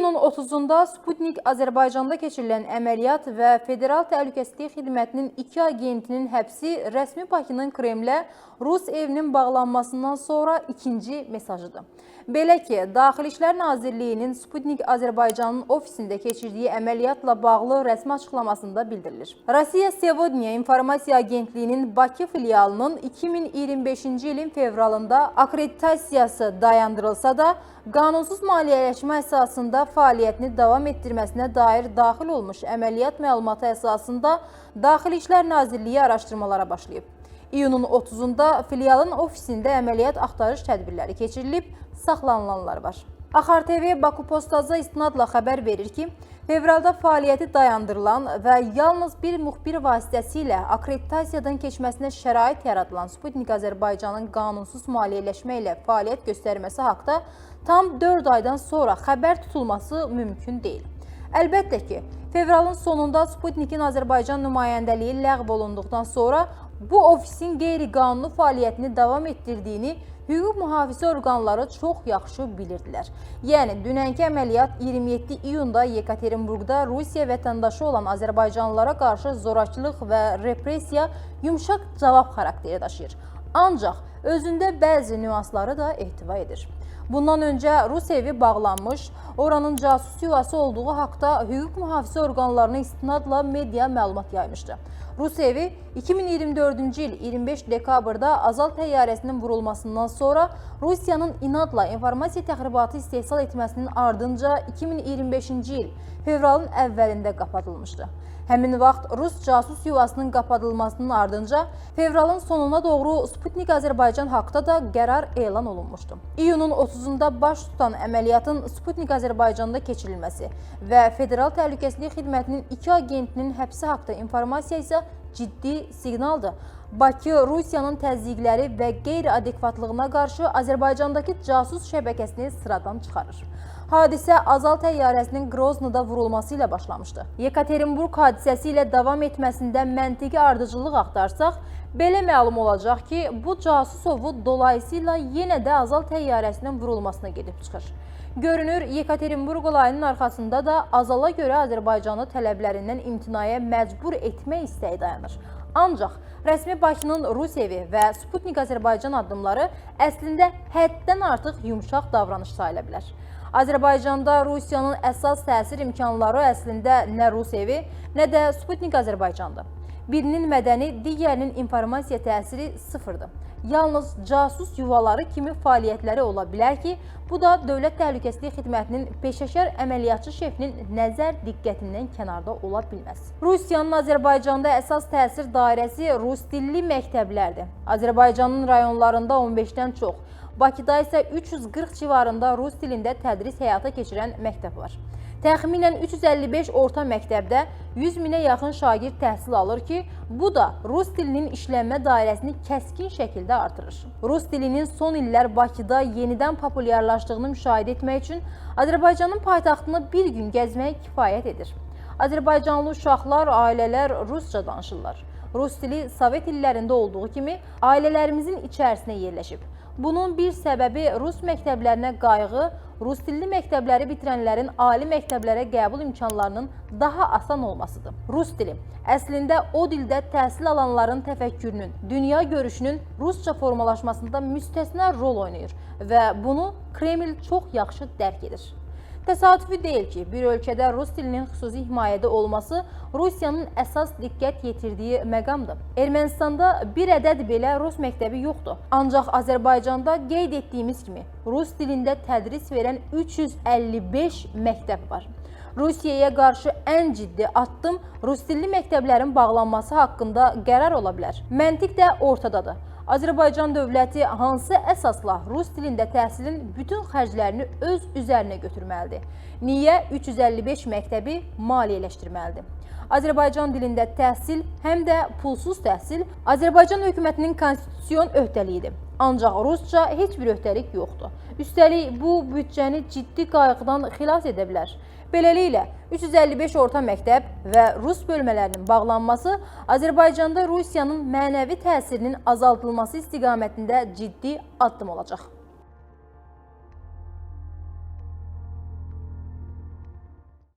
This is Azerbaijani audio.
İyunun 30-da Sputnik Azərbaycanda keçirilən əməliyyat və Federal Təhlükəsizlik Xidmətinin 2 agentinin həbsi rəsmi Bakının Kremlə Rus evinin bağlanmasından sonra ikinci mesajıdır. Belə ki, Daxili İşlər Nazirliyinin Sputnik Azərbaycanın ofisində keçirdiyi əməliyyatla bağlı rəsmi açıqlamasında bildirilir. Rusiya Sevodnya İnformasiya Agentliyinin Bakı filialının 2025-ci ilin fevralında akreditasiyası dayandırılsa da, qanunsuz maliyyələşmə əsasında fəaliyyətini davam etdirməsinə dair daxil olmuş əməliyyat məlumatı əsasında Daxili İşlər Nazirliyi araşdırmalara başlayıb. İyunun 30-da filialın ofisində əməliyyat axtarış tədbirləri keçirilib, saxlanılanlar var. Axar TV Baku Postaza istinadla xəbər verir ki, fevralda fəaliyyəti dayandırılan və yalnız bir müxbir vasitəsilə akreditasiyadan keçməsinə şərait yaradılan Sputnik Azərbaycanın qanunsuz maliyyələşmə ilə fəaliyyət göstərməsi haqda tam 4 aydan sonra xəbər tutulması mümkün deyil. Əlbəttə ki, fevralın sonunda Sputnikin Azərbaycan nümayəndəliyi ləğv olunduqdan sonra bu ofisin qeyri-qanuni fəaliyyətini davam etdirdiyini hüquq mühafizə orqanları çox yaxşı bilirdilər. Yəni, dünənki əməliyyat 27 iyunda Yekaterinburqda Rusiya vətəndaşı olan Azərbaycanlılara qarşı zorakılıq və repressiya yumşaq cavab xarakteri daşıyır. Ancaq özündə bəzi nüansları da ehtiva edir. Bundan öncə Rus evi bağlanmış, oranın casus yuvası olduğu haqda hüquq mühafizə orqanlarına istinadla media məlumat yaymışdı. Rus evi 2024-cü il 25 dekabrda Azal təyyarəsinin vurulmasından sonra Rusiyanın inadla informasiya təxribatı istehsal etməsinin ardınca 2025-ci il fevralın əvvəlində qapadılmışdı. Həmin vaxt Rus casus yuvasının qapadılmasının ardınca fevralın sonuna doğru Sputnik Azərbaycan haqda da qərar elan olunmuşdu. İyunun 30-da baş tutan əməliyyatın Sputnik Azərbaycanda keçirilməsi və Federal Təhlükəsizlik Xidmətinin 2 agentinin həbsi haqda informasiya isə ciddi siqnaldır. Bakı, Rusiyanın təzyiqləri və qeyri-adekvatlığına qarşı Azərbaycandakı casus şəbəkəsini sıradan çıxarır. Hadisə Azal təyyarəsinin Groznyda vurulması ilə başlamışdı. Yekaterinburq hadisəsi ilə davam etməsində məntiqi ardıcıllıq axtarsaq, belə məlum olacaq ki, bu casus ovu dolayısıyla yenə də Azal təyyarəsinin vurulmasına gedib çıxır. Görünür, Yekaterinburq olayının arxasında da Azala görə Azərbaycanı tələblərindən imtinaya məcbur etmək istəyi dayanır. Ancaq rəsmi Bakının Rus evi və Sputnik Azərbaycan addımları əslində həddən artıq yumşaq davranış sayıla bilər. Azərbaycanda Rusiyanın əsas təsir imkanları əslində nə Rus evi, nə də Sputnik Azərbaycandır. Birinin mədəni, digərinin informasiya təsiri sıfırdır. Yalnız casus yuvaları kimi fəaliyyətləri ola bilər ki, bu da Dövlət Təhlükəsizlik Xidmətinin peşəkar əməliyyatçı şefinin nəzər diqqətindən kənarda ola bilməz. Rusiyanın Azərbaycanda əsas təsir dairəsi rus dilli məktəblərdir. Azərbaycanın rayonlarında 15-dən çox, Bakıda isə 340 civarında rus dilində tədris həyata keçirən məktəb var. Təxminən 355 orta məktəbdə 100 minə yaxın şagird təhsil alır ki, bu da rus dilinin işlənmə dairəsini kəskin şəkildə artırır. Rus dilinin son illər Bakıda yenidən populyarlaşdığını müşahidə etmək üçün Azərbaycanın paytaxtını bir gün gəzmək kifayət edir. Azərbaycanlı uşaqlar, ailələr rusca danışırlar. Rus dili Sovet illərində olduğu kimi ailələrimizin içərisinə yerləşib. Bunun bir səbəbi rus məktəblərinə qayğı, rus dilli məktəbləri bitirənlərin ali məktəblərə qəbul imkanlarının daha asan olmasıdır. Rus dili əslində o dildə təhsil alanların təfəkkürünün, dünya görüşünün rusca formalaşmasında müstəsna rol oynayır və bunu Kreml çox yaxşı dərk edir. Təsadüfi deyil ki, bir ölkədə rus dilinin xüsusi himayədə olması Rusiyanın əsas diqqət yetirdiyi məqamdır. Ermənistanda bir ədəd belə rus məktəbi yoxdur. Ancaq Azərbaycanda qeyd etdiyimiz kimi rus dilində tədris verən 355 məktəb var. Rusiyaya qarşı ən ciddi addım rus dilli məktəblərin bağlanması haqqında qərar ola bilər. Məntiq də ortadadır. Azərbaycan dövləti hansı əsasla rus dilində təhsilin bütün xərclərini öz üzərinə götürməlidir? Niyə 355 məktəbi maliyyələşdirməlidir? Azərbaycan dilində təhsil, həm də pulsuz təhsil Azərbaycan hökumətinin konstitusion öhdəliyidir. Ancaq rusca heç bir öhdəlik yoxdur. Üstəlik, bu büdcəni ciddi qayğıdan xilas edə bilər. Beləliklə, 355 orta məktəb və rus bölmələrinin bağlanması Azərbaycanda Rusiyanın mənəvi təsirinin azaldılması istiqamətində ciddi addım olacaq.